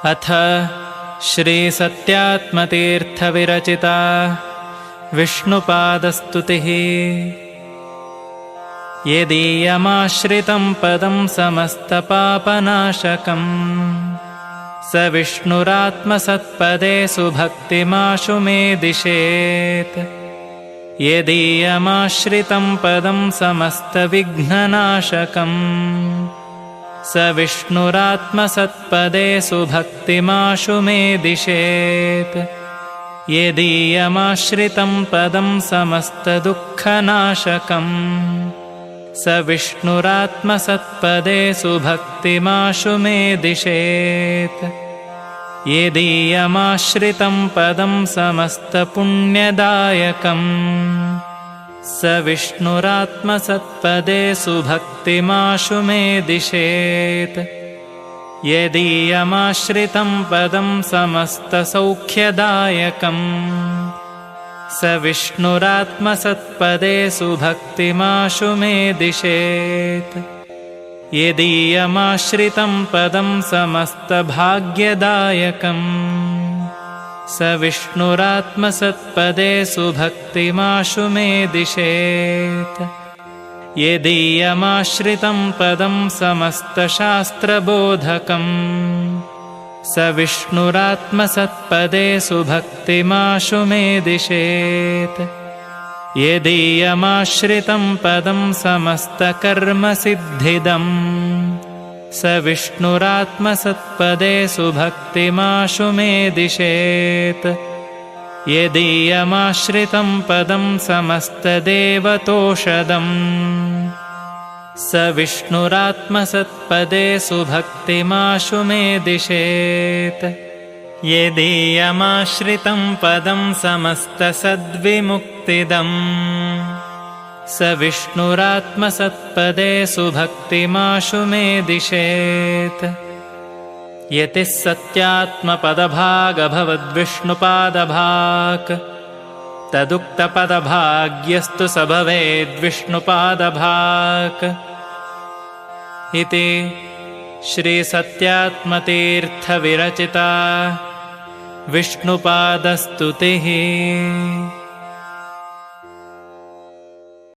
अथ श्रीसत्यात्मतीर्थविरचिता विष्णुपादस्तुतिः। यदीयमाश्रितं पदं समस्तपापनाशकम् स विष्णुरात्मसत्पदे सुभक्तिमाशु मे दिशेत्। यदीयमाश्रितं पदं समस्तविघ्ननाशकम् स विष्णुरात्मसत्पदे सुभक्तिमाशु मे दिशेत्। यदीयमाश्रितं पदं समस्तदुःखनाशकम् स विष्णुरात्मसत्पदे सुभक्तिमाशु मे दिशेत्। यदीयमाश्रितं पदं समस्तपुण्यदायकम् स विष्णुरात्मसत्पदे सुभक्तिमाशु मे दिशेत्। यदीयमाश्रितं पदं समस्तसौख्यदायकम् स विष्णुरात्मसत्पदे सुभक्तिमाशु मे दिशेत्। यदीयमाश्रितं पदं समस्तभाग्यदायकम् स विष्णुरात्मसत्पदे सुभक्तिमाशु मे दिशेत्। यदीयमाश्रितं पदं समस्तशास्त्रबोधकम् स विष्णुरात्मसत्पदे सुभक्तिमाशु मे दिशेत्। यदीयमाश्रितं पदं समस्तकर्मसिद्धिदम् स विष्णुरात्मसत्पदे सुभक्तिमाशु मे दिशेत्। यदीयमाश्रितं पदं समस्तदेवतोषदम् स विष्णुरात्मसत्पदे सुभक्तिमाशु मे दिशेत्। यदीयमाश्रितं पदं समस्तसद्विमुक्तिदम् स विष्णुरात्मसत्पदे सुभक्तिमाशु मे दिशेत्। यतिः सत्यात्मपदभागभवद्विष्णुपादभाक् तदुक्तपदभाग्यस्तु स भवेद्विष्णुपादभाक्। इति श्रीसत्यात्मतीर्थविरचिता विष्णुपादस्तुतिः।